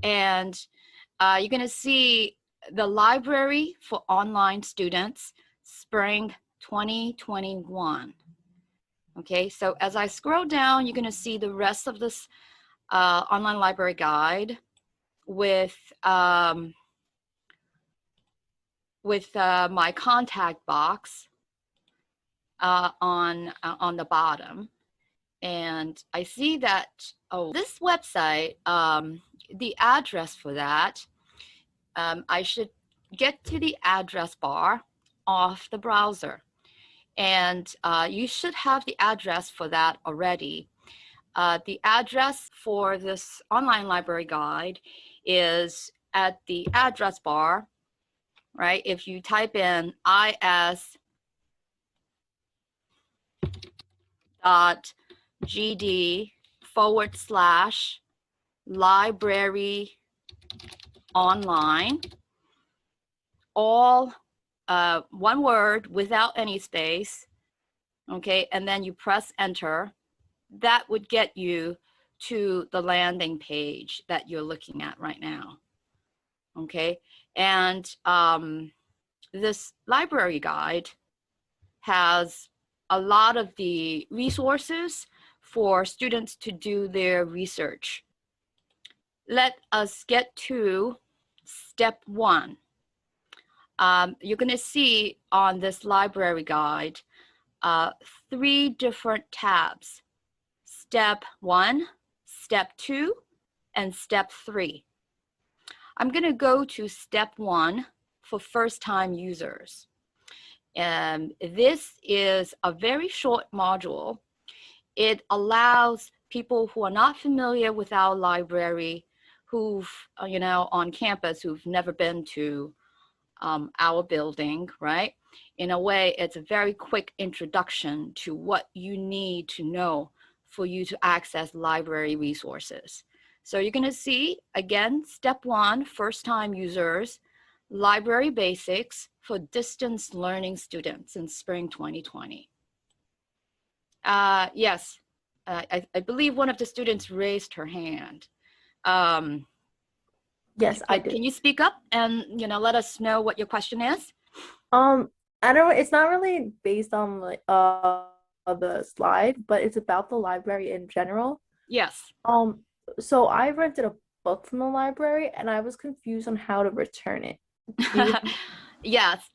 And you're going to see the library for online students, spring 2021. Okay, so as I scroll down, you're going to see the rest of this online library guide with my contact box on the bottom. And I see that, oh, this website, the address for that, I should get to the address bar off the browser. And you should have the address for that already. The address for this online library guide is at the address bar, right? If you type in is.gd/library online, all one word without any space, okay, and then you press enter, that would get you to the landing page that you're looking at right now, okay? And this library guide has a lot of the resources for students to do their research. Let us get to step one. You're going to see on this library guide 3 different tabs: step 1, step 2, and step 3. I'm going to go to step 1 for first-time users. And this is a very short module. It allows people who are not familiar with our library, who've, on campus, who've never been to our building, right? In a way, it's a very quick introduction to what you need to know for you to access library resources. So you're going to see, again, step 1, first-time users, library basics for distance learning students in spring 2020. Yes, I believe one of the students raised her hand. Yes, I did. Can you speak up and let us know what your question is? I don't know, it's not really based on like the slide, but it's about the library in general. Yes. So I rented a book from the library and I was confused on how to return it. Do you Yes.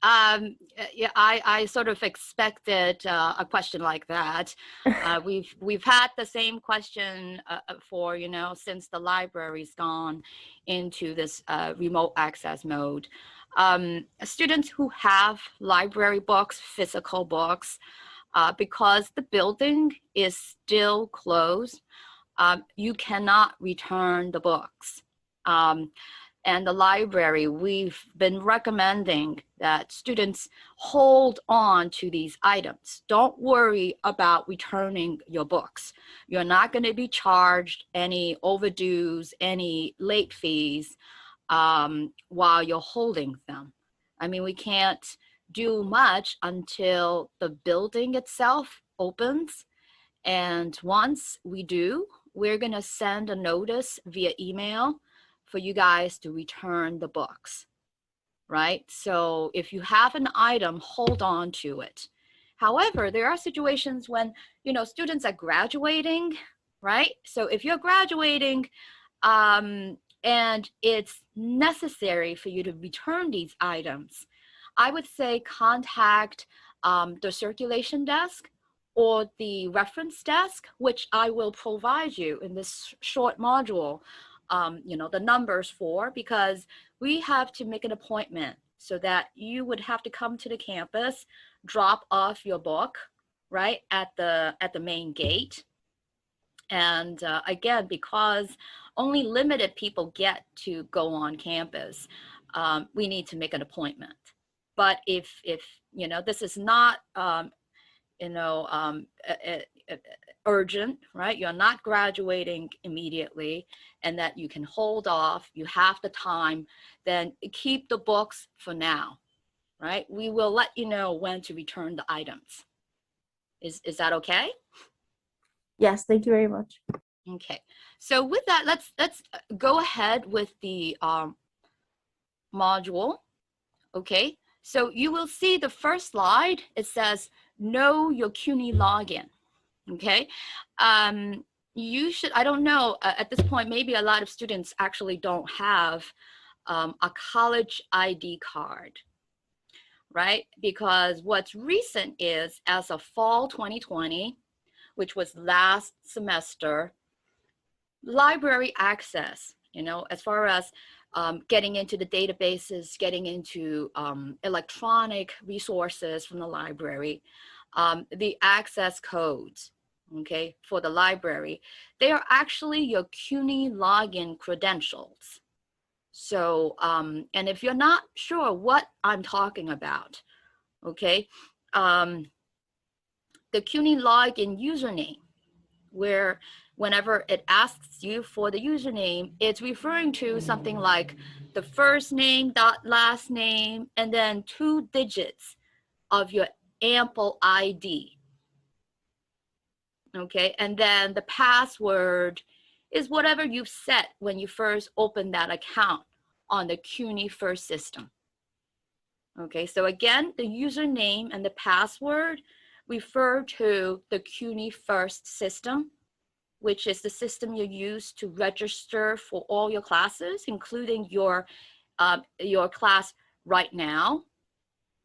Yeah, I sort of expected a question like that. We've had the same question for, since the library's gone into this remote access mode. Students who have library books, physical books, because the building is still closed, you cannot return the books. And the library, we've been recommending that students hold on to these items. Don't worry about returning your books. You're not going to be charged any overdues, any late fees while you're holding them. I mean, we can't do much until the building itself opens. And once we do, we're going to send a notice via email for you guys to return the books, right? So if you have an item, hold on to it. However, there are situations when, students are graduating, right? So if you're graduating and it's necessary for you to return these items, I would say contact the circulation desk or the reference desk, which I will provide you in this short module, the numbers for, because we have to make an appointment so that you would have to come to the campus, drop off your book, right, at the main gate. And again, because only limited people get to go on campus, we need to make an appointment. But if this is not urgent, right? You're not graduating immediately and that you can hold off, you have the time, then keep the books for now, right? We will let you know when to return the items. Is that okay? Yes, thank you very much. Okay, so with that, let's go ahead with the module. Okay, so you will see the first slide. It says know your CUNY login. Okay, you should, I don't know, at this point, maybe a lot of students actually don't have a college ID card, right? Because what's recent is, as of fall 2020, which was last semester, library access, you know, as far as getting into the databases, getting into electronic resources from the library, the access codes, okay, for the library, they are actually your CUNY login credentials. So, and if you're not sure what I'm talking about, okay, the CUNY login username, where whenever it asks you for the username, it's referring to something like the first name dot last name and then 2 digits of your ample ID. Okay, and then the password is whatever you've set when you first opened that account on the CUNY First system. Okay, so again, the username and the password refer to the CUNY First system, which is the system you use to register for all your classes, including your class right now,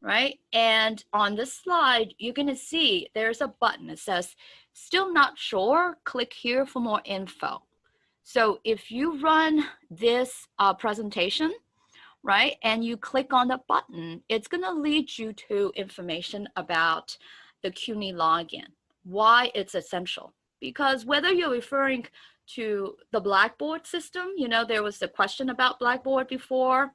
right? And on this slide, you're gonna see there's a button that says, still not sure, click here for more info. So if you run this presentation, right, and you click on the button, it's gonna lead you to information about the CUNY login, why it's essential. Because whether you're referring to the Blackboard system, you know, there was a question about Blackboard before,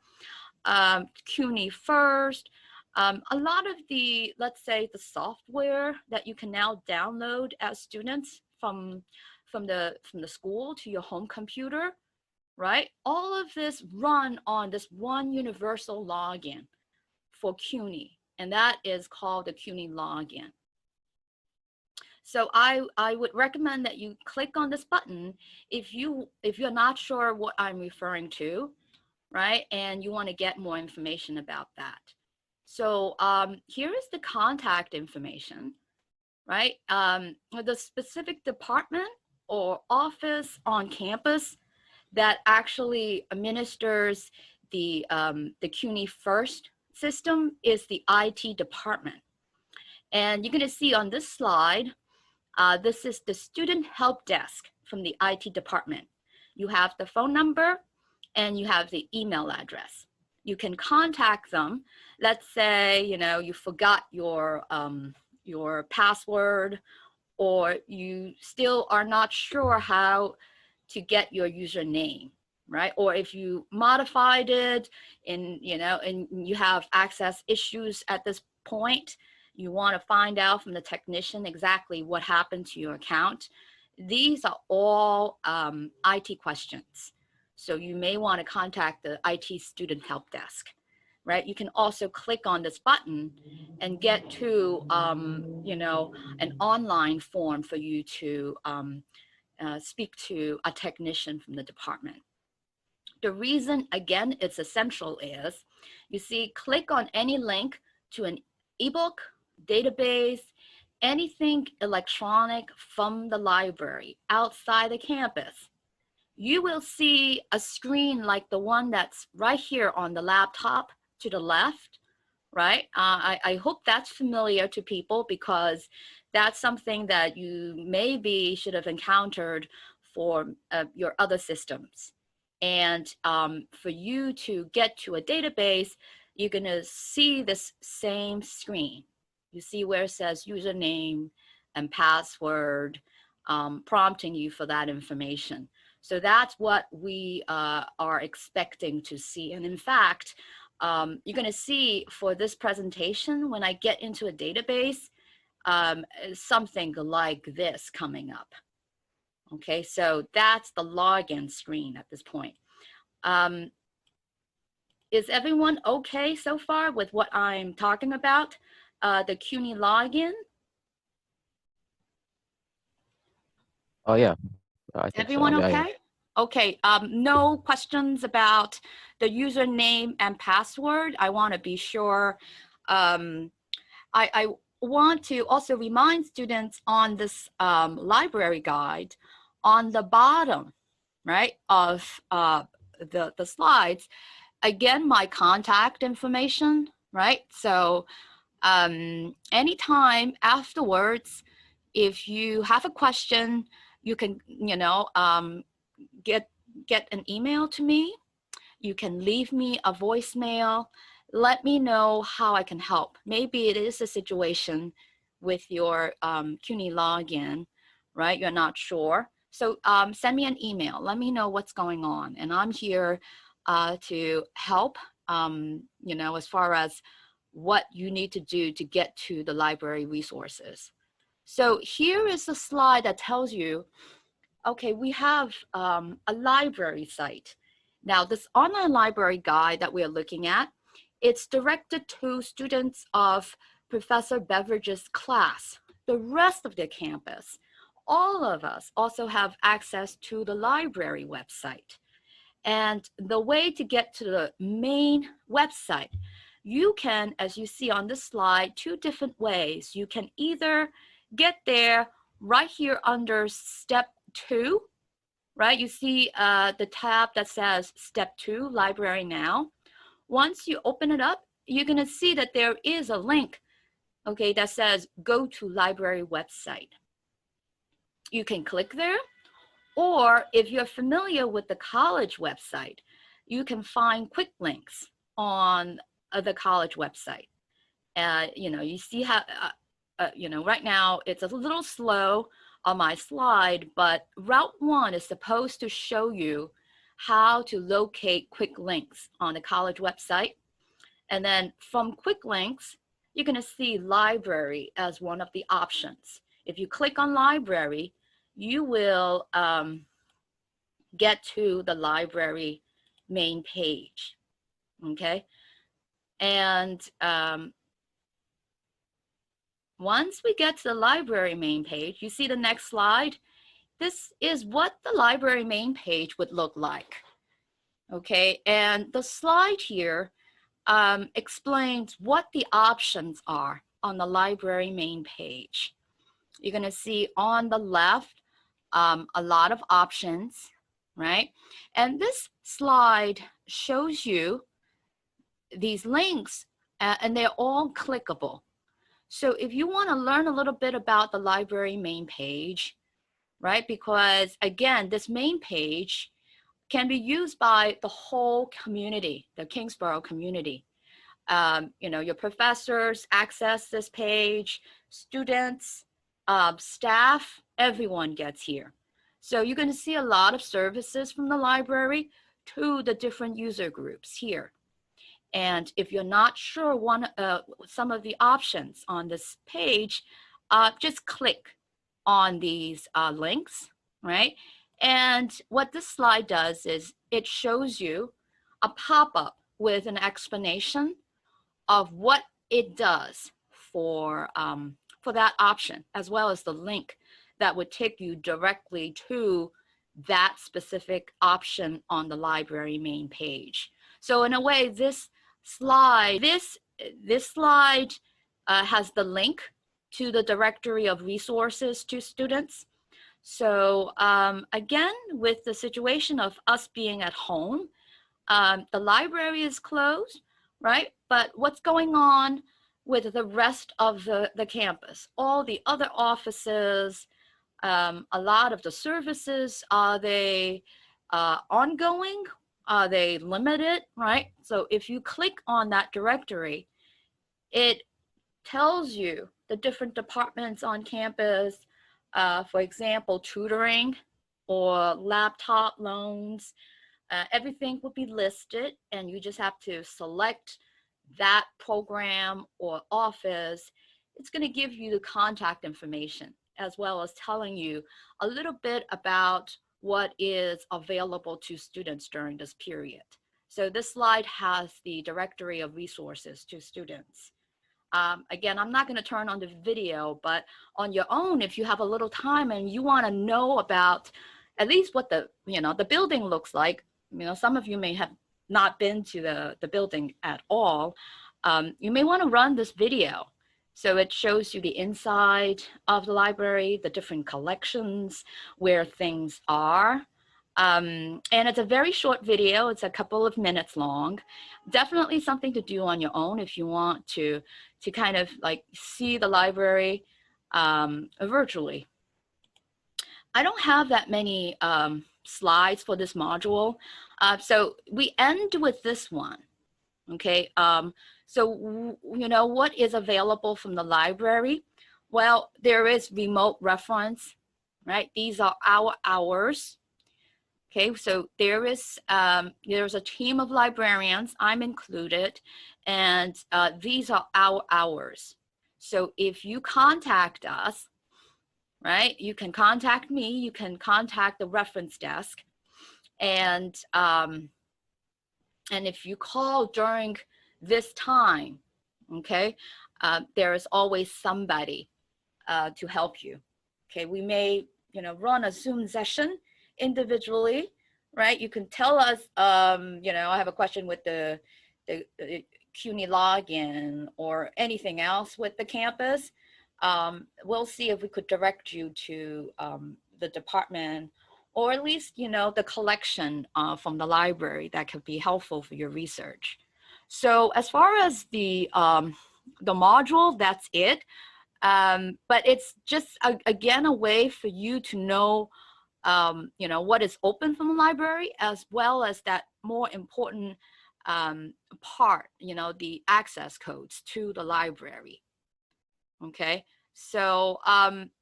CUNY First, a lot of the, let's say, the software that you can now download as students from the school to your home computer, right? All of this run on this one universal login for CUNY, and that is called the CUNY login. So I would recommend that you click on this button if you're not sure what I'm referring to, right? And you want to get more information about that. So here is the contact information, right? The specific department or office on campus that actually administers the CUNY First system is the IT department. And you're going to see on this slide, this is the student help desk from the IT department. You have the phone number and you have the email address. You can contact them. Let's say, you know, you forgot your password, or you still are not sure how to get your username, right? Or if you modified it and, you know, and you have access issues at this point, you want to find out from the technician exactly what happened to your account. These are all IT questions. So you may want to contact the IT student help desk, right? You can also click on this button and get to, you know, an online form for you to speak to a technician from the department. The reason, again, it's essential is, you see, click on any link to an ebook, database, anything electronic from the library outside the campus. You will see a screen like the one that's right here on the laptop to the left, right? I hope that's familiar to people, because that's something that you maybe should have encountered for your other systems. And for you to get to a database, you're gonna see this same screen. You see where it says username and password, prompting you for that information. So that's what we are expecting to see. And in fact, you're going to see for this presentation, when I get into a database, something like this coming up. Okay, so that's the login screen at this point. Is everyone okay so far with what I'm talking about? The CUNY login? Oh yeah, I think so. Everyone Yeah, yeah. okay? Okay, no questions about the username and password. I want to be sure. Um, I want to also remind students on this library guide on the bottom, right, of the slides, again, my contact information, right? So anytime afterwards, if you have a question, you can, get an email to me. You can leave me a voicemail. Let me know how I can help. Maybe it is a situation with your CUNY login, right? You're not sure. So send me an email. Let me know what's going on. And I'm here to help, as far as what you need to do to get to the library resources. So here is a slide that tells you, okay, we have a library site. Now, this online library guide that we are looking at, it's directed to students of Professor Beveridge's class. The rest of the campus, all of us also have access to the library website. And the way to get to the main website, you can, as you see on this slide, two different ways. You can either get there right here under step 2, right? You see the tab that says step 2, library now. Once you open it up, you're gonna see that there is a link, okay, that says go to library website. You can click there, or if you're familiar with the college website, you can find quick links on the college website. You see how, right now it's a little slow on my slide, but Route 1 is supposed to show you how to locate quick links on the college website. And then from quick links, you're going to see library as one of the options. If you click on library, you will get to the library main page, okay? And once we get to the library main page, you see the next slide. This is what the library main page would look like, okay? And the slide here explains what the options are on the library main page. You're gonna see on the left a lot of options, right? And this slide shows you these links and they're all clickable. So if you want to learn a little bit about the library main page, right? Because again, this main page can be used by the whole community, the Kingsborough community. Your professors access this page, students, staff, everyone gets here. So you're going to see a lot of services from the library to the different user groups here. And if you're not sure some of the options on this page, just click on these links, right? And what this slide does is it shows you a pop-up with an explanation of what it does for that option, as well as the link that would take you directly to that specific option on the library main page. So in a way, this slide has the link to the directory of resources to students. So again, with the situation of us being at home, the library is closed, right? But what's going on with the rest of the campus? All the other offices, a lot of the services, are they ongoing? Are they limited, right? So if you click on that directory, it tells you the different departments on campus, for example, tutoring or laptop loans. Everything will be listed, and you just have to select that program or office. It's going to give you the contact information, as well as telling you a little bit about what is available to students during this period. So this slide has the directory of resources to students. Again, I'm not going to turn on the video, but on your own, if you have a little time and you want to know about at least what the, the building looks like. Some of you may have not been to the building at all. You may want to run this video. So it shows you the inside of the library, the different collections, where things are. And it's a very short video. It's a couple of minutes long. Definitely something to do on your own if you want to kind of like see the library virtually. I don't have that many slides for this module. So we end with this one. Okay, so what is available from the library? Well, there is remote reference, right? These are our hours. Okay, so there's a team of librarians, I'm included, and these are our hours. So if you contact us, right, you can contact me, you can contact the reference desk, and if you call during this time, okay, there is always somebody to help you. Okay, we may, run a Zoom session individually, right? You can tell us, I have a question with the cuny login or anything else with the campus. We'll see if we could direct you to the department, or at least, the collection from the library that could be helpful for your research. So as far as the module, that's it. But it's just, again, a way for you to know, what is open from the library, as well as that more important part, the access codes to the library. Okay, so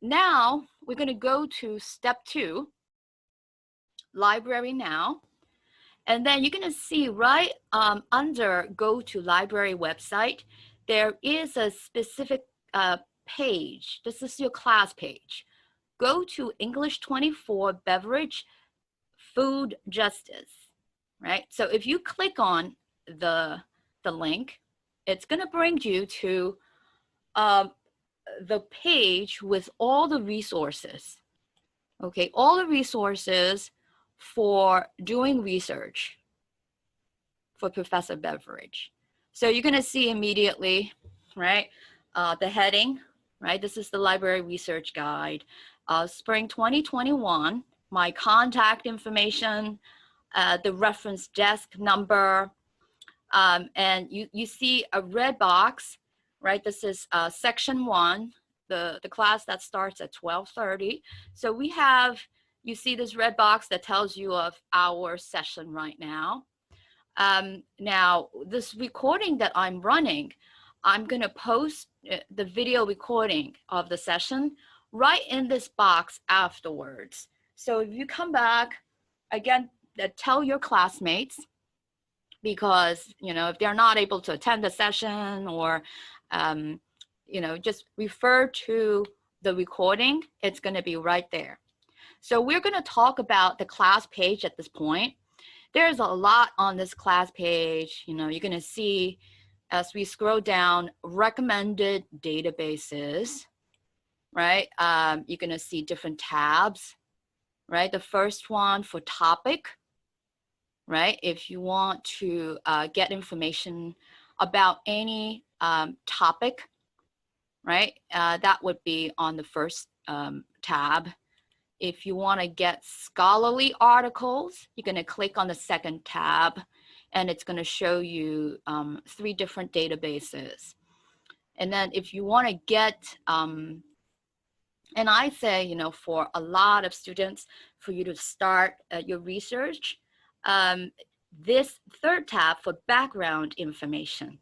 now we're going to go to step 2, Library Now. And then you're going to see right under Go to Library website, there is a specific page. This is your class page. Go to English 24 Beveridge Food Justice, right? So if you click on the link, it's going to bring you to the page with all the resources. Okay, all the resources for doing research for Professor Beveridge. So you're going to see immediately, right, the heading, right? This is the library research guide, spring 2021, my contact information, the reference desk number, and you see a red box, right? This is section 1, the class that starts at 12:30. So we have, you see this red box that tells you of our session right now. Now, this recording that I'm running, I'm going to post the video recording of the session right in this box afterwards. So if you come back, again, tell your classmates, because, if they're not able to attend the session, or, just refer to the recording, it's going to be right there. So we're going to talk about the class page at this point. There's a lot on this class page. You're going to see, as we scroll down, recommended databases, right? You're going to see different tabs, right? The first one for topic, right? If you want to get information about any topic, right? That would be on the first tab. If you want to get scholarly articles, you're going to click on the second tab, and it's going to show you 3 different databases. And then if you want to get, and I say, for a lot of students, for you to start your research, this third tab for background information,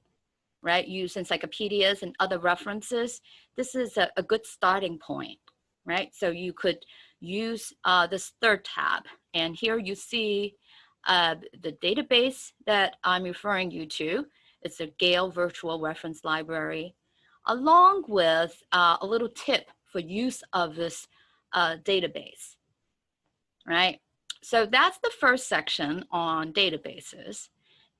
right? Use encyclopedias and other references. This is a good starting point, right? So you could use this third tab. And here you see the database that I'm referring you to. It's a Gale Virtual Reference Library, along with a little tip for use of this database, right? So that's the first section on databases.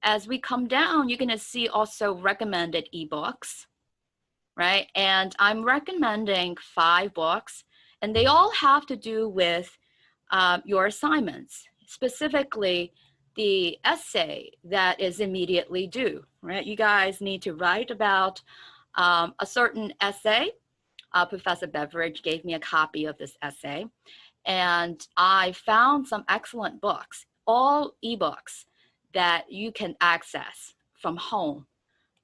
As we come down, you're going to see also recommended eBooks, right? And I'm recommending 5 books, and they all have to do with your assignments, specifically the essay that is immediately due, right? You guys need to write about a certain essay. Professor Beveridge gave me a copy of this essay, and I found some excellent books, all eBooks that you can access from home,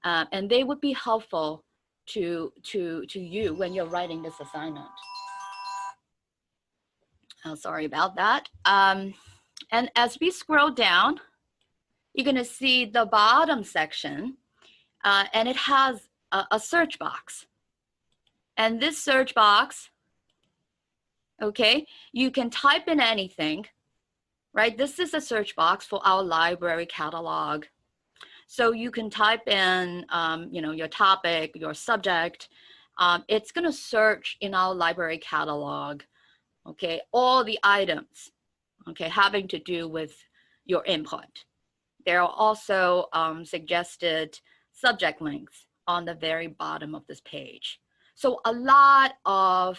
and they would be helpful to you when you're writing this assignment. Oh, sorry about that. And as we scroll down, you're going to see the bottom section, and it has a search box. And this search box, okay, you can type in anything, right? This is a search box for our library catalog. So you can type in, you know, your topic, your subject. It's going to search in our library catalog, okay, all the items, okay, having to do with your input. There are also suggested subject links on the very bottom of this page. So a lot of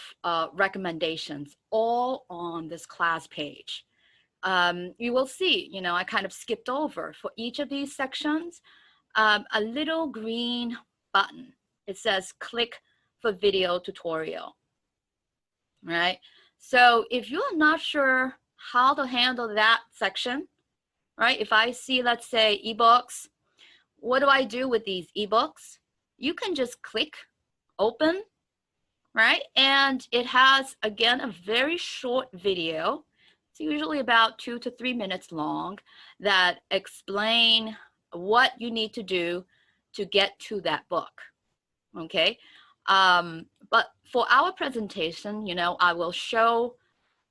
recommendations all on this class page. You will see, you know, I kind of skipped over for each of these sections, a little green button. It says click for video tutorial, right? So if you're not sure how to handle that section, right? If I see, let's say, eBooks, what do I do with these eBooks? You can just click open, right? And it has, again, a very short video. It's usually about 2 to 3 minutes long that explain what you need to do to get to that book, okay? But for our presentation, you know, I will show,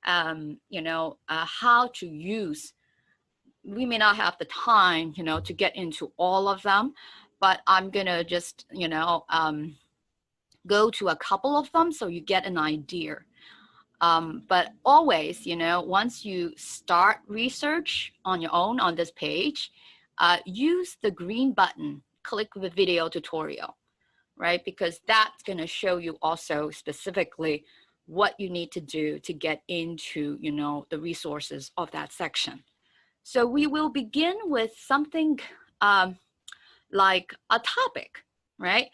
you know, how to use. We may not have the time, you know, to get into all of them, but I'm gonna just, you know, go to a couple of them so you get an idea. But always, you know, once you start research on your own on this page, use the green button, click the video tutorial, right? Because that's going to show you also specifically what you need to do to get into, you know, the resources of that section. So we will begin with something like a topic, right?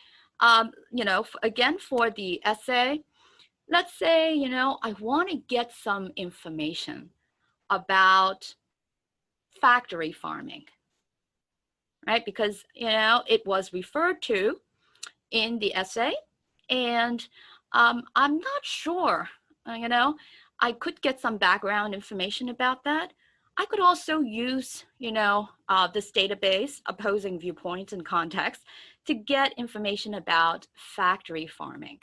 You know, again, for the essay, let's say, you know, I want to get some information about factory farming, right? Because, you know, it was referred to in the essay, and I'm not sure, you know, I could get some background information about that. I could also use, you know, this database, opposing viewpoints and context, to get information about factory farming,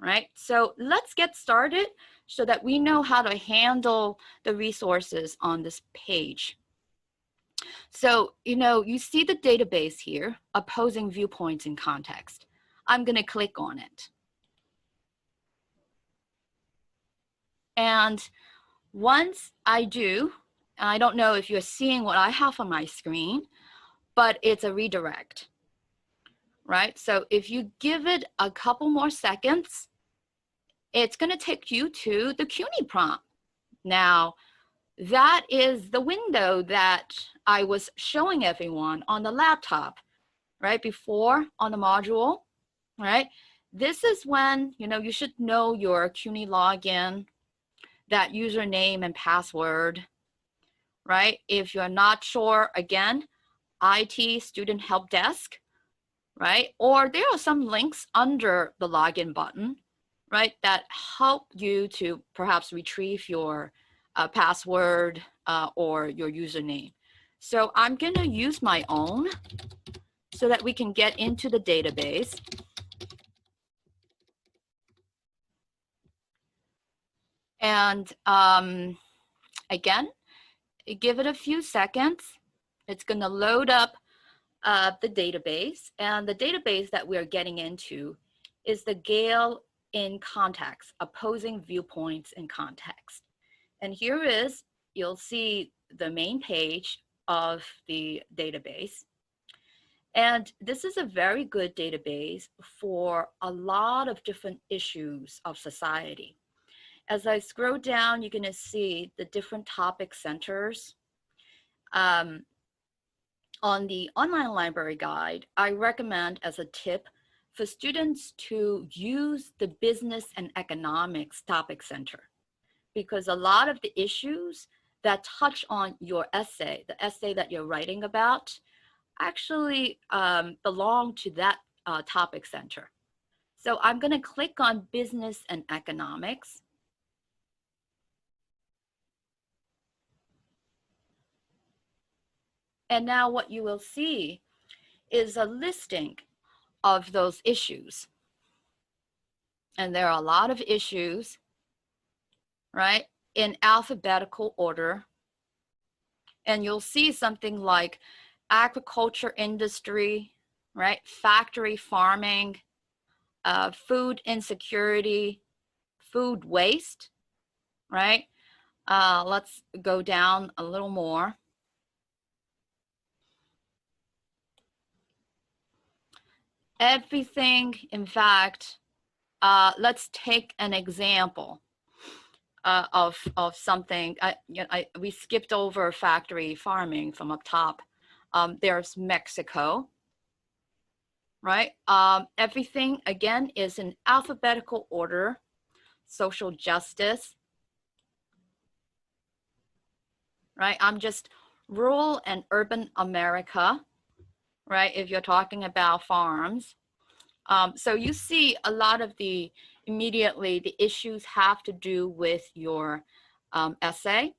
right? So let's get started so that we know how to handle the resources on this page. So, you know, you see the database here, opposing viewpoints in context. I'm going to click on it. And once I do, I don't know if you're seeing what I have on my screen, but it's a redirect, right? So if you give it a couple more seconds, it's going to take you to the CUNY prompt. Now, that is the window that I was showing everyone on the laptop, right? Before on the module, right? This is when, you know, you should know your CUNY login, that username and password, right? If you're not sure, again, IT Student Help Desk, right? Or there are some links under the login button, right, that help you to perhaps retrieve your password or your username. So I'm going to use my own so that we can get into the database. And again, give it a few seconds. It's going to load up the database. And the database that we're getting into is the Gale in context, opposing viewpoints in context. And here is, you'll see the main page of the database. And this is a very good database for a lot of different issues of society. As I scroll down, you're going to see the different topic centers. On the online library guide, I recommend as a tip for students to use the business and economics topic center, because a lot of the issues that touch on your essay, the essay that you're writing about, actually belong to that topic center. So I'm going to click on business and economics. And now what you will see is a listing of those issues. And there are a lot of issues, right, in alphabetical order. And you'll see something like agriculture industry, right, factory farming, food insecurity, food waste, right? Let's go down a little more. Everything, in fact, let's take an example of something. We skipped over factory farming from up top. There's Mexico, right? Everything, again, is in alphabetical order. Social justice, right? I'm just rural and urban America, right? If you're talking about farms. So you see a lot of immediately the issues have to do with your essay.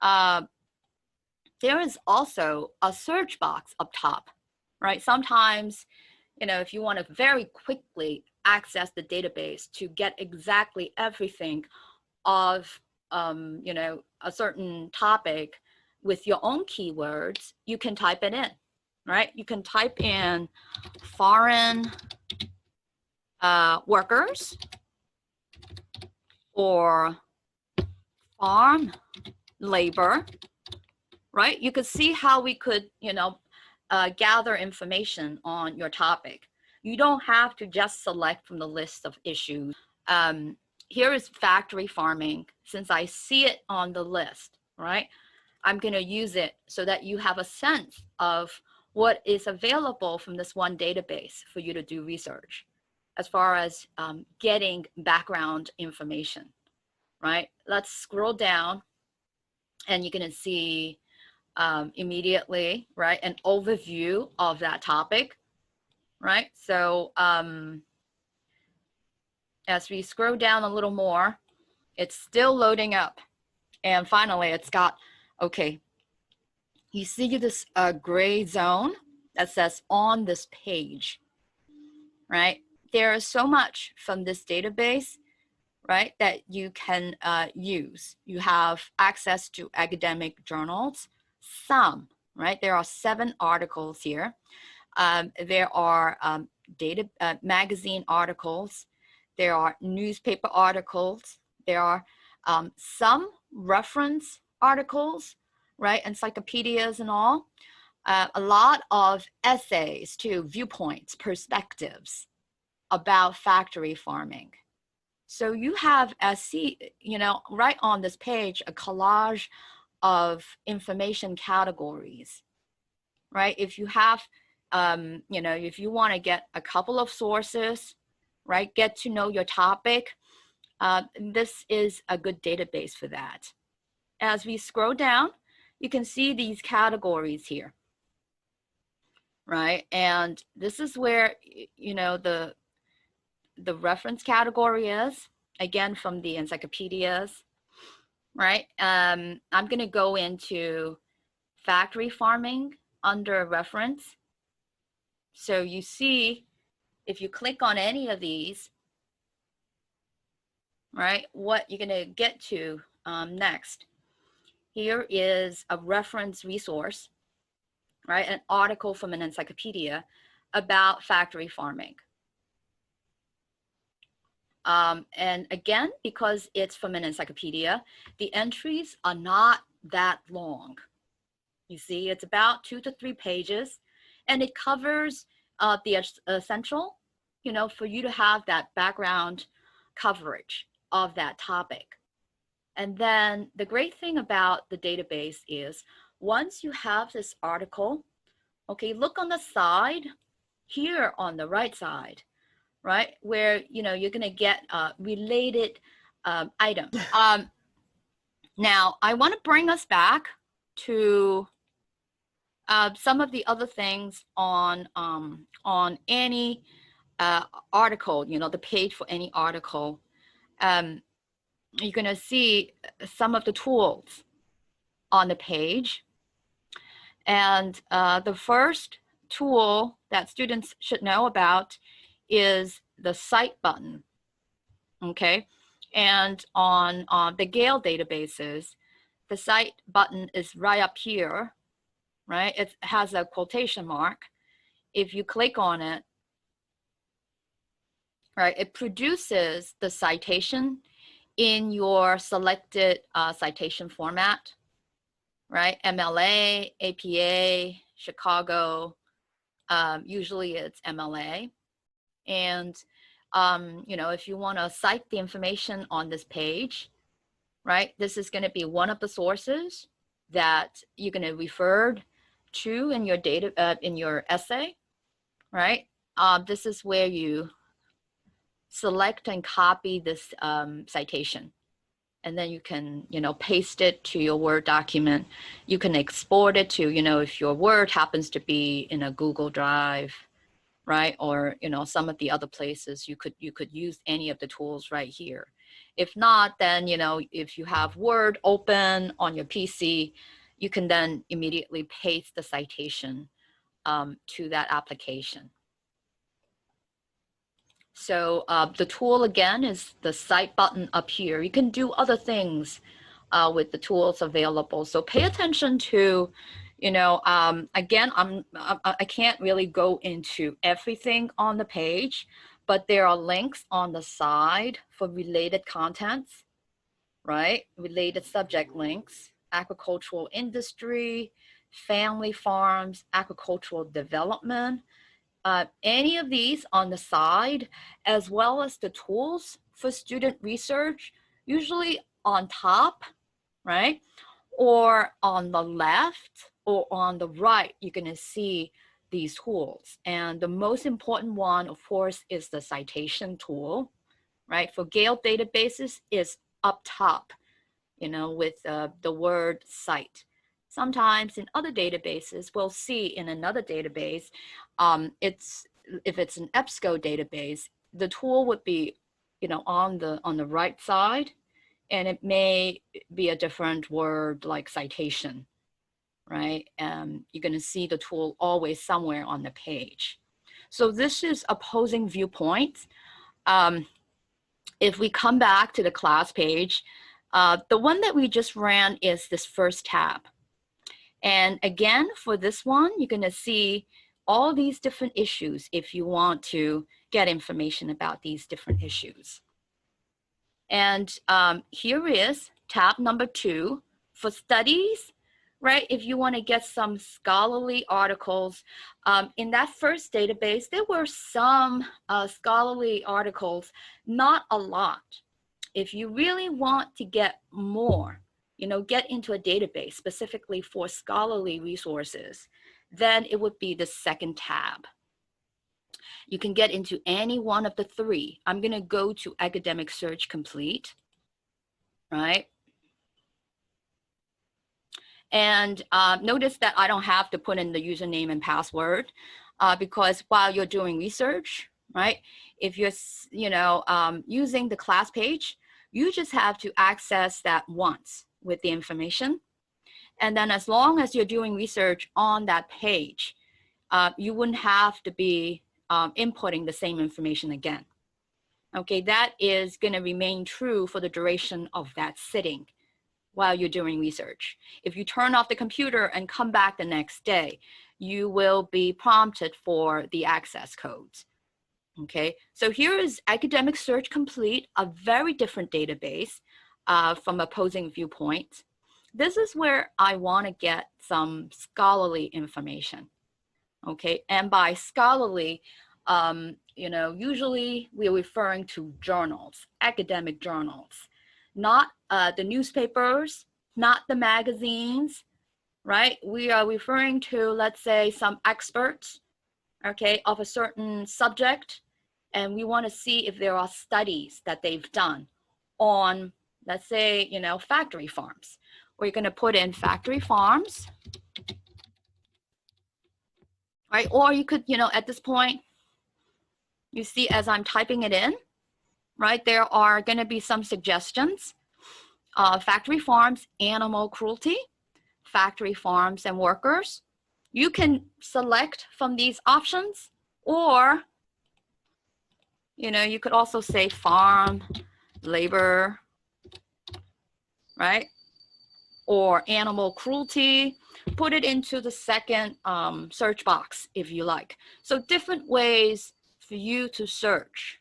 There is also a search box up top, right? Sometimes, if you want to very quickly access the database to get exactly everything of, a certain topic with your own keywords, you can type it in, right? You can type in foreign workers or farm labor, right? You could see how we could, gather information on your topic. You don't have to just select from the list of issues. Here is factory farming. Since I see it on the list, right? I'm going to use it so that you have a sense of what is available from this one database for you to do research as far as getting background information, right? Let's scroll down and you're going to see immediately, right, an overview of that topic, right? So as we scroll down a little more, it's still loading up. And finally, it's got, okay, you see this gray zone that says on this page, right? There is so much from this database, right, that you can use. You have access to academic journals, some, right? There are 7 articles here. There are magazine articles. There are newspaper articles. There are some reference articles, right? Encyclopedias and all. A lot of essays too, viewpoints, perspectives about factory farming. So you have, right on this page, a collage of information categories, right? If you have, if you want to get a couple of sources, right, get to know your topic, this is a good database for that. As we scroll down, you can see these categories here, right? And this is where, the reference category is, again, from the encyclopedias, right? I'm going to go into factory farming under reference. So you see, if you click on any of these, right, what you're going to get to next. Here is a reference resource, right, an article from an encyclopedia about factory farming. And again, because it's from an encyclopedia, the entries are not that long. You see, it's about 2 to 3 pages, and it covers the essential, for you to have that background coverage of that topic. And then the great thing about the database is once you have this article, okay, look on the side here on the right side, right, where you're going to get related items. Now I want to bring us back to some of the other things on any article, the page for any article. You're going to see some of the tools on the page. And the first tool that students should know about is the Cite button, okay? And on the Gale databases, the Cite button is right up here, right? It has a quotation mark. If you click on it, right, it produces the citation in your selected citation format, right? MLA, APA, Chicago, usually it's MLA. And, if you want to cite the information on this page, right, this is going to be one of the sources that you're going to refer to in your in your essay, right? This is where you select and copy this citation. And then you can, paste it to your Word document. You can export it to, if your Word happens to be in a Google Drive, right? Or, some of the other places, you could use any of the tools right here. If not, then, if you have Word open on your PC, you can then immediately paste the citation to that application. So the tool again is the Cite button up here. You can do other things with the tools available. So pay attention to, again, I can't really go into everything on the page, but there are links on the side for related contents, right? Related subject links, agricultural industry, family farms, agricultural development. Any of these on the side, as well as the tools for student research, usually on top, right? Or on the left or on the right, you're going to see these tools. And the most important one, of course, is the citation tool, right? For Gale databases is up top, with the word cite. Sometimes in other databases, we'll see in another database, if it's an EBSCO database, the tool would be, on the right side, and it may be a different word like citation, right? You're going to see the tool always somewhere on the page. So this is opposing viewpoints. If we come back to the class page, the one that we just ran is this first tab. And again, for this one, you're going to see all these different issues if you want to get information about these different issues. And here is tab number 2 for studies, right? If you want to get some scholarly articles, in that first database, there were some scholarly articles, not a lot. If you really want to get more, get into a database specifically for scholarly resources, then it would be the second tab. You can get into any one of the 3. I'm going to go to Academic Search Complete, right? And notice that I don't have to put in the username and password because while you're doing research, right? If you're, using the class page, you just have to access that once with the information. And then as long as you're doing research on that page, you wouldn't have to be inputting the same information again. Okay, that is going to remain true for the duration of that sitting while you're doing research. If you turn off the computer and come back the next day, you will be prompted for the access codes. Okay, so here is Academic Search Complete, a very different database from opposing viewpoints. This is where I want to get some scholarly information. Okay, and by scholarly, usually we're referring to journals, academic journals. not the newspapers, not the magazines, right? We are referring to, let's say, some experts, okay, of a certain subject, and we want to see if there are studies that they've done on, let's say, you know, factory farms. We're going to put in factory farms, right? Or you could, you know, at this point, you see as I'm typing it in, right, there are going to be some suggestions. Factory farms, animal cruelty, factory farms and workers. You can select from these options, or, you know, you could also say farm, labor, right? Or animal cruelty. Put it into the second search box if you like. So different ways for you to search,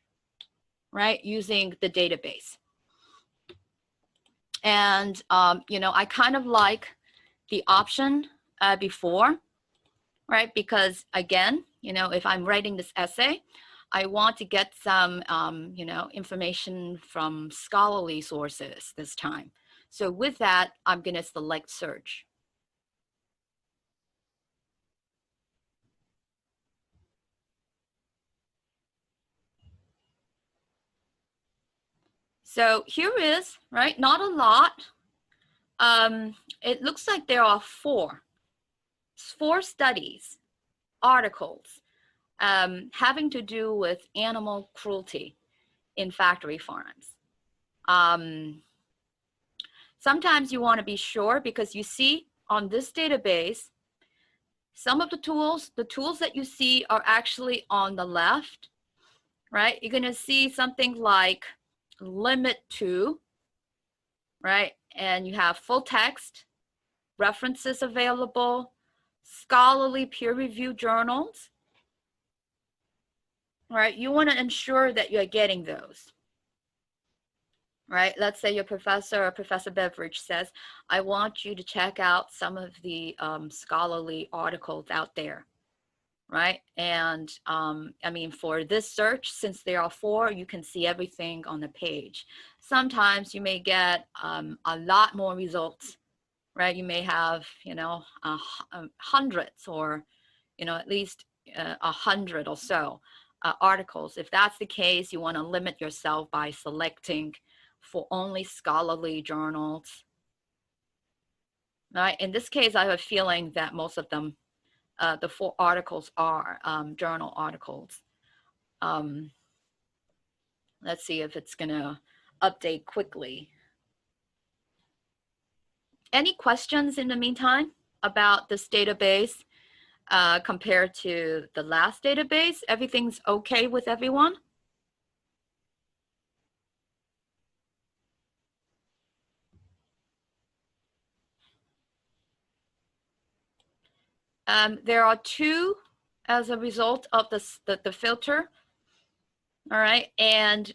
right, using the database. And, you know, I kind of like the option before, right? Because again, you know, if I'm writing this essay, I want to get some, you know, information from scholarly sources this time. So with that, I'm going to select search. So here is, right, not a lot. It looks like there are four studies, articles, having to do with animal cruelty in factory farms. Sometimes you want to be sure because you see on this database, some of the tools that you see are actually on the left, right? You're going to see something like limit to, right? And you have full text, references available, scholarly peer-reviewed journals, right? You want to ensure that you're getting those, right? Let's say your professor or Professor Beveridge says, I want you to check out some of the scholarly articles out there, right? And I mean, for this search, since there are four, you can see everything on the page. Sometimes you may get a lot more results, right? You may have, you know, hundreds or, you know, at least 100 or so articles. If that's the case, you want to limit yourself by selecting for only scholarly journals, right? In this case, I have a feeling that most of them, the four articles are journal articles. Let's see if it's going to update quickly. Any questions in the meantime about this database compared to the last database? Everything's okay with everyone? There are two as a result of the filter. All right, and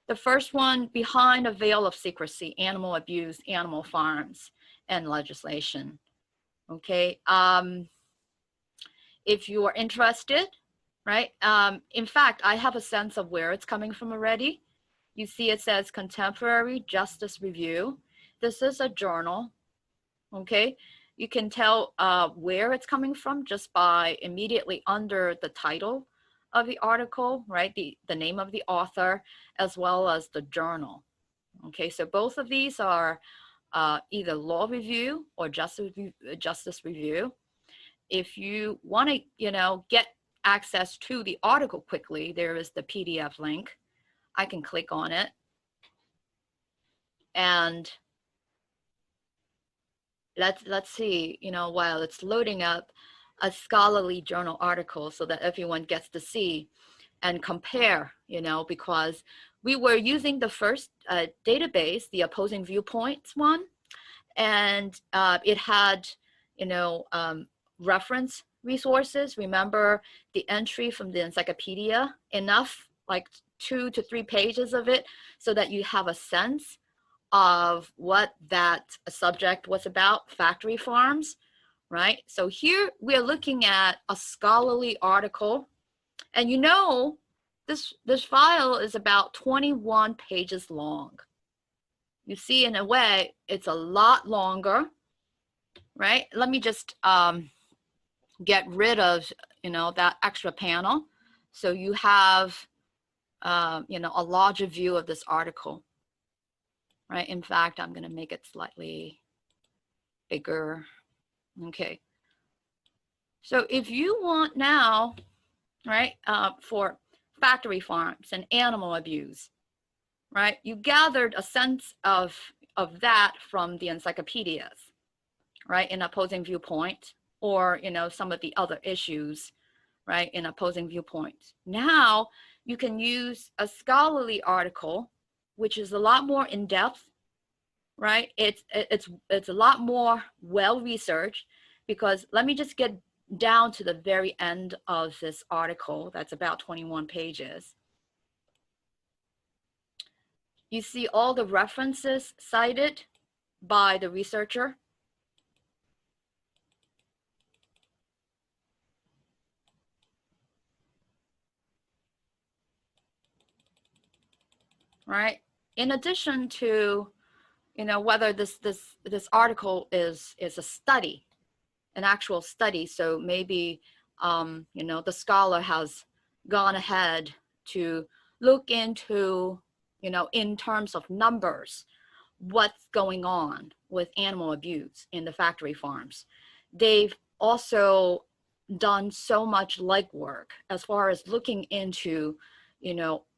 the first one, behind a veil of secrecy, animal abuse, animal farms, and legislation. Okay, if you are interested, right? In fact, I have a sense of where it's coming from already. You see it says Contemporary Justice Review. This is a journal, okay? You can tell where it's coming from just by immediately under the title of the article, right? The name of the author, as well as the journal. Okay, so both of these are either law review or justice review. If you want to, you know, get access to the article quickly, there is the PDF link. I can click on it. And let's see, you know, while it's loading up a scholarly journal article so that everyone gets to see and compare, you know, because we were using the first database, the opposing viewpoints one, and it had, you know, reference resources. Remember the entry from the encyclopedia, enough, like 2 to 3 pages of it, so that you have a sense of what that subject was about, factory farms, right? So here we're looking at a scholarly article, and you know, this file is about 21 pages long. You see, in a way, it's a lot longer, right? Let me just get rid of, that extra panel. So you have, a larger view of this article, right? In fact, I'm going to make it slightly bigger. Okay. So if you want now, right, for factory farms and animal abuse, right, you gathered a sense of that from the encyclopedias, right, in opposing viewpoint, or, some of the other issues, right, in opposing viewpoints. Now you can use a scholarly article, which is a lot more in depth, right? It's a lot more well-researched, because let me just get down to the very end of this article that's about 21 pages. You see all the references cited by the researcher. Right? In addition to, whether this article is a study, an actual study. So maybe, the scholar has gone ahead to look into, in terms of numbers, what's going on with animal abuse in the factory farms. They've also done so much legwork as far as looking into,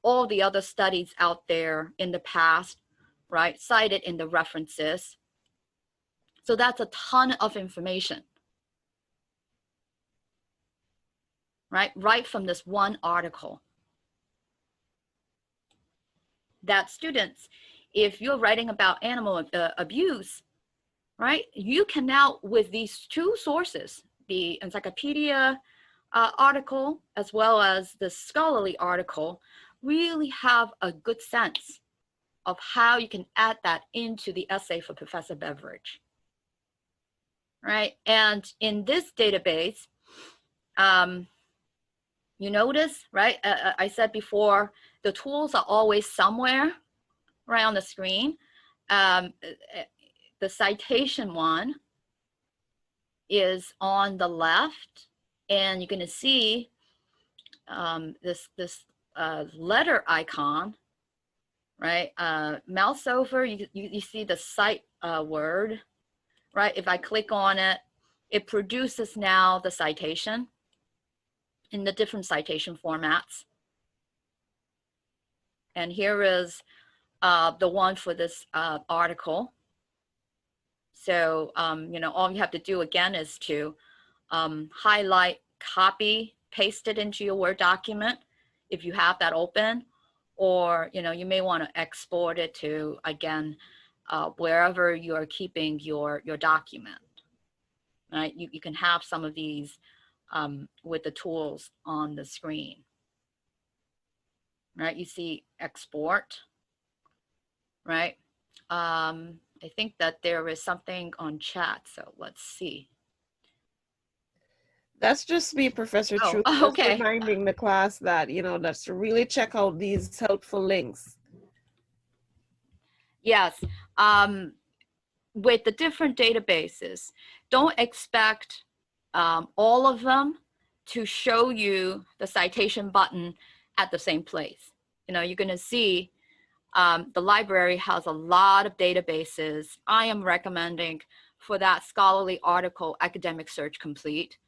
all the other studies out there in the past, right, cited in the references. So that's a ton of information, right from this one article. That students, if you're writing about animal abuse, right, you can now, with these two sources, the encyclopedia article as well as the scholarly article, really have a good sense of how you can add that into the essay for Professor Beveridge, right? And in this database, you notice, right, I said before, the tools are always somewhere right on the screen. The citation one is on the left, and you're going to see this letter icon, right? Mouse over, you see the cite word, right? If I click on it, it produces now the citation in the different citation formats. And here is the one for this article. So, all you have to do again is to highlight, copy, paste it into your Word document if you have that open, or, you may want to export it to, again, wherever you're keeping your document, right? You can have some of these with the tools on the screen, right? You see export, right? I think that there is something on chat, so let's see. That's just me, Professor Oh, Truth, just okay. reminding the class that, that's to really check out these helpful links. Yes. With the different databases, don't expect all of them to show you the citation button at the same place. You're going to see the library has a lot of databases. I am recommending for that scholarly article, Academic Search Complete,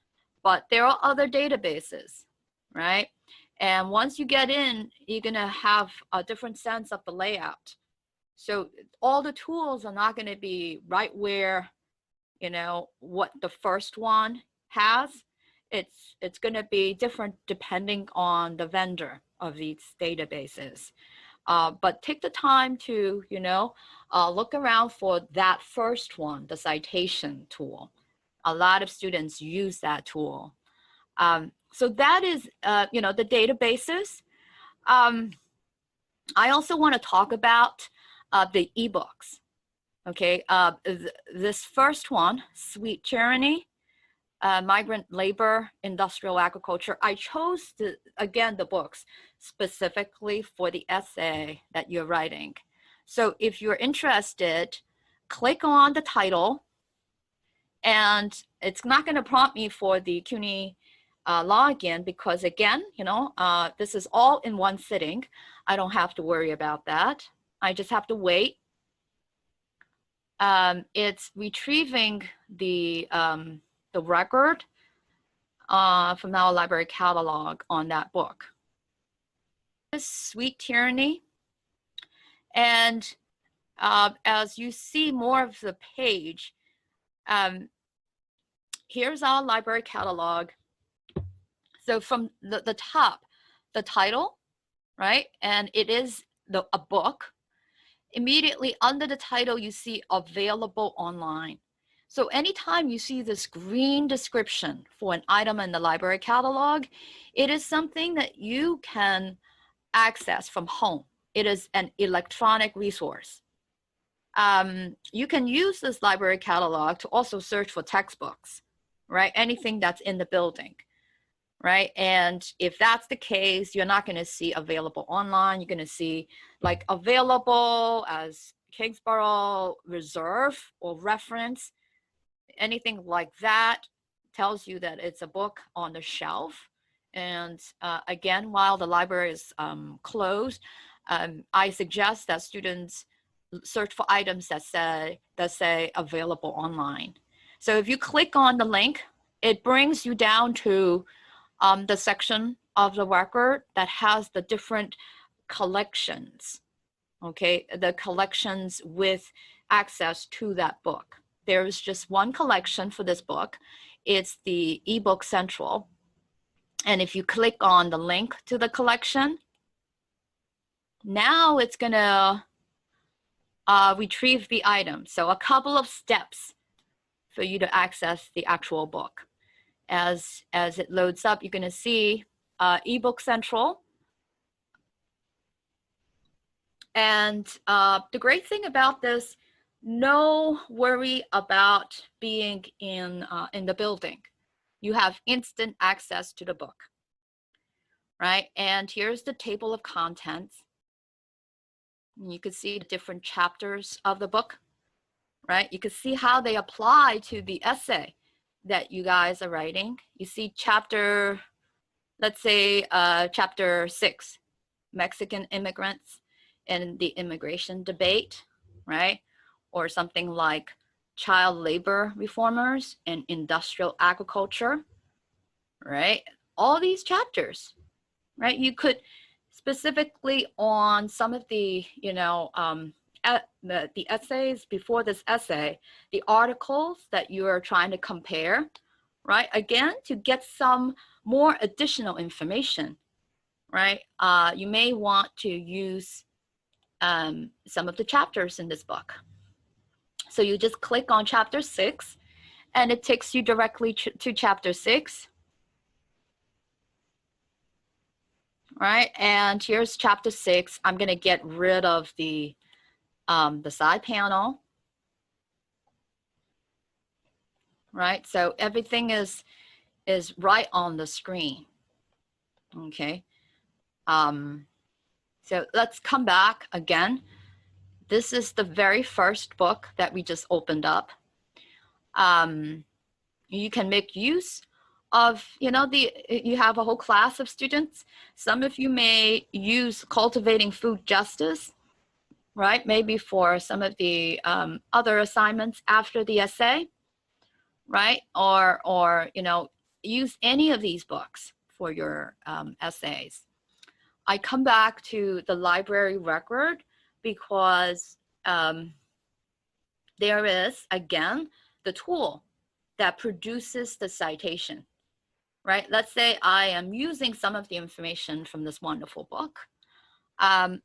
but there are other databases, right? And once you get in, you're going to have a different sense of the layout. So all the tools are not going to be right where, what the first one has. It's going to be different depending on the vendor of these databases. But take the time to, look around for that first one, the citation tool. A lot of students use that tool. So that is, the databases. I also want to talk about the eBooks. Okay, this first one, Sweet Tyranny, migrant labor, industrial agriculture. I chose, again, the books specifically for the essay that you're writing. So if you're interested, click on the title, and it's not going to prompt me for the CUNY login because, again, this is all in one sitting. I don't have to worry about that. I just have to wait. It's retrieving the record from our library catalog on that book. This Sweet Tyranny. And as you see more of the page, here's our library catalog. So from the top, the title, right? And it is a book. Immediately under the title, you see available online. So anytime you see this green description for an item in the library catalog, it is something that you can access from home. It is an electronic resource. You can use this library catalog to also search for textbooks, right? Anything that's in the building, right? And if that's the case, you're not going to see available online. You're going to see like available as Kingsborough Reserve or reference. Anything like that tells you that it's a book on the shelf. And again, while the library is closed, I suggest that students search for items that say available online. So if you click on the link, it brings you down to the section of the record that has the different collections, okay? The collections with access to that book. There's just one collection for this book. It's the eBook Central. And if you click on the link to the collection, now it's gonna retrieve the item. So a couple of steps for you to access the actual book. As it loads up, you're gonna see eBook Central. And the great thing about this, no worry about being in the building. You have instant access to the book, right? And here's the table of contents. You can see the different chapters of the book, right? You can see how they apply to the essay that you guys are writing. You see chapter, let's say chapter 6, Mexican immigrants and the immigration debate, right? Or something like child labor reformers and industrial agriculture, right? All these chapters, right? You could specifically on some of the, the essays before this essay, the articles that you are trying to compare, right? Again, to get some more additional information, right? You may want to use some of the chapters in this book. So you just click on chapter 6 and it takes you directly to chapter 6. Right, and here's chapter 6. I'm gonna get rid of the side panel. Right, so everything is right on the screen. Okay, so let's come back again. This is the very first book that we just opened up. You can make use of, you have a whole class of students. Some of you may use Cultivating Food Justice, right? Maybe for some of the other assignments after the essay, right? Or use any of these books for your essays. I come back to the library record because there is, again, the tool that produces the citation, right? Let's say I am using some of the information from this wonderful book. I'm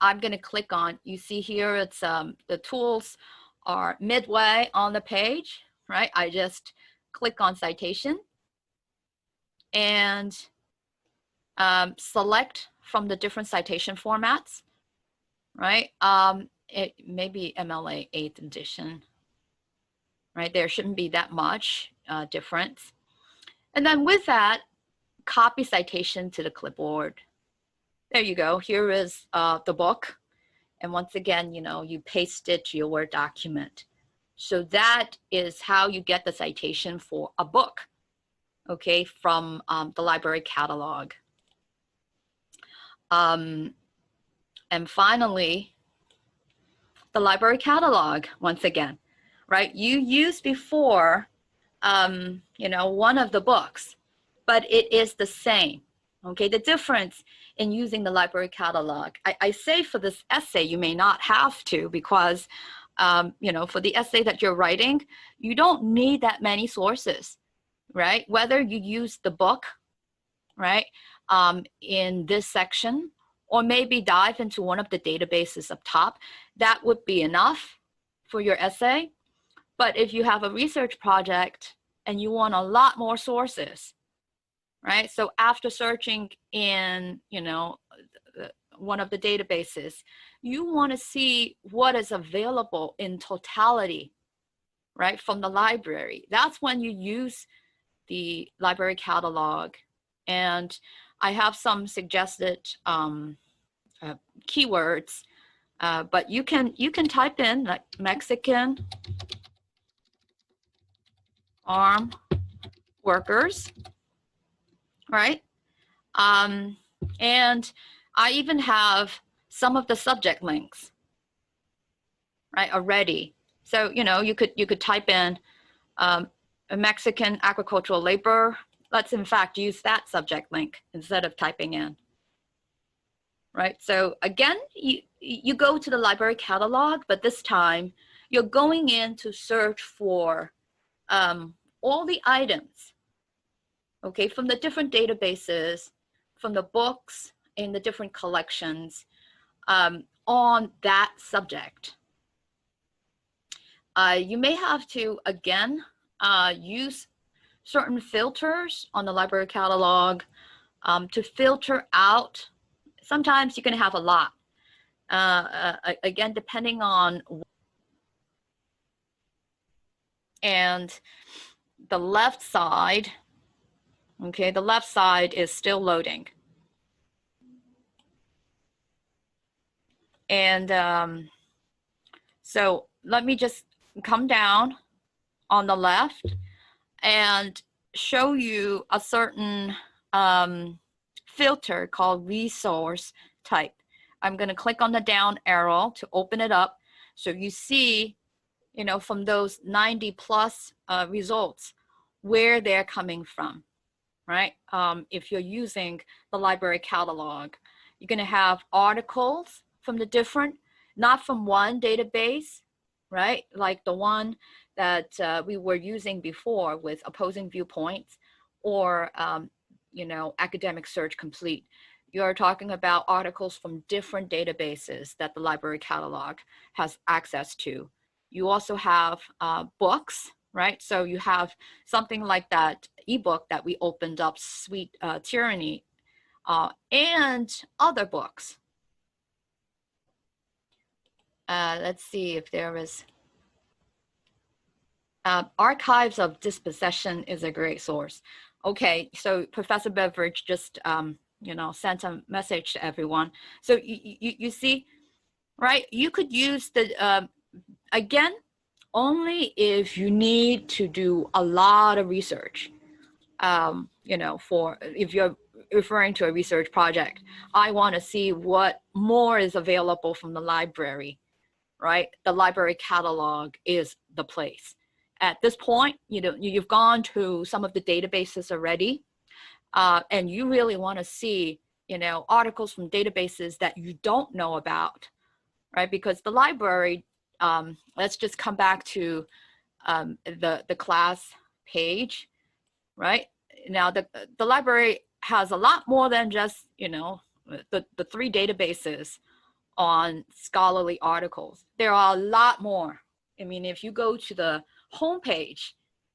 going to click on, you see here, it's the tools are midway on the page, right? I just click on citation and select from the different citation formats, right? It may be MLA 8th edition, right? There shouldn't be that much difference. And then with that, copy citation to the clipboard. There you go. Here is the book. And once again, you know, you paste it to your Word document. So that is how you get the citation for a book, okay, from the library catalog. And finally, the library catalog, once again, right? You used before, you know, one of the books, but it is the same, okay? The difference in using the library catalog, I say for this essay, you may not have to because, you know, for the essay that you're writing, you don't need that many sources, right? Whether you use the book, right, in this section, or maybe dive into one of the databases up top, that would be enough for your essay. But if you have a research project and you want a lot more sources, right? So after searching in, you know, one of the databases, you want to see what is available in totality, right, from the library. That's when you use the library catalog. And I have some suggested keywords, but you can type in like Mexican farm workers, right? And I even have some of the subject links, right, already. So, you know, you could type in a Mexican agricultural labor. Let's in fact use that subject link instead of typing in, right? So again, you go to the library catalog, but this time you're going in to search for all the items, okay, from the different databases, from the books in the different collections on that subject. You may have to, again, use certain filters on the library catalog to filter out. Sometimes you can have a lot. Again, depending on, and the left side, okay, the left side is still loading. And so let me just come down on the left and show you a certain filter called resource type. I'm going to click on the down arrow to open it up. So you see, you know, from those 90 plus results, where they're coming from, right? If you're using the library catalog, you're going to have articles from the different, not from one database, right? Like the one that we were using before with opposing viewpoints, or, you know, academic search complete. You're talking about articles from different databases that the library catalog has access to. You also have books, right? So you have something like that ebook that we opened up, Sweet Tyranny, and other books. Let's see if there is. Archives of Dispossession is a great source. Okay, so Professor Beveridge just, you know, sent a message to everyone. So you see, right? You could use the, again, only if you need to do a lot of research, you know, for if you're referring to a research project. I want to see what more is available from the library, right? The library catalog is the place. At this point, you know, you've gone to some of the databases already, and you really want to see, you know, articles from databases that you don't know about, right? Because the library, let's just come back to the class page, right? Now, the library has a lot more than just, you know, the 3 databases on scholarly articles. There are a lot more. I mean, if you go to the homepage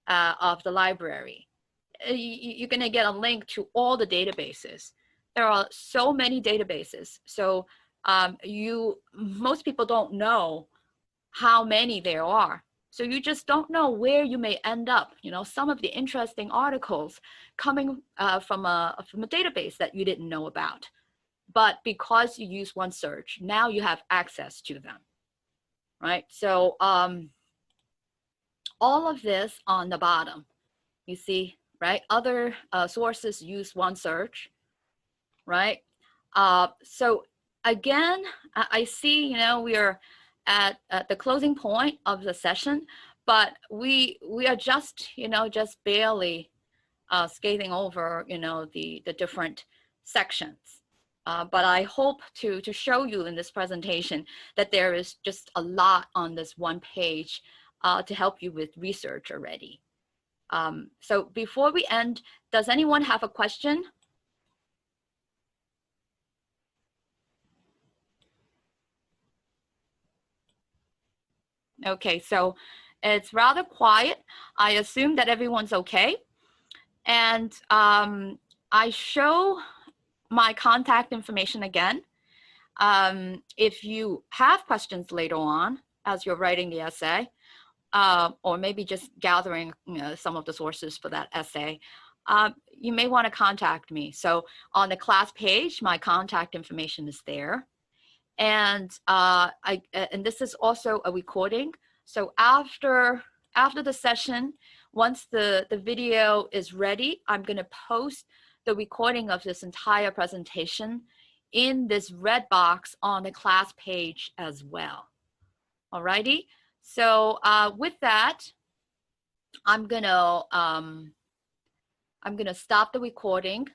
of the library, you're going to get a link to all the databases. There are so many databases. So most people don't know how many there are. So you just don't know where you may end up. You know, some of the interesting articles coming from a database that you didn't know about. But because you use OneSearch, now you have access to them, right? So all of this on the bottom, you see, right? Other sources use OneSearch, right? So again, I see, you know, we are at the closing point of the session, but we are just, you know, just barely skating over, you know, the different sections. But I hope to show you in this presentation that there is just a lot on this one page to help you with research already. So before we end, does anyone have a question? Okay, so it's rather quiet. I assume that everyone's okay. And I show my contact information again. If you have questions later on as you're writing the essay, or maybe just gathering, you know, some of the sources for that essay, you may want to contact me. So on the class page, my contact information is there. And and this is also a recording. So after the session, once the video is ready, I'm going to post the recording of this entire presentation in this red box on the class page as well. Alrighty. So with that, I'm gonna stop the recording.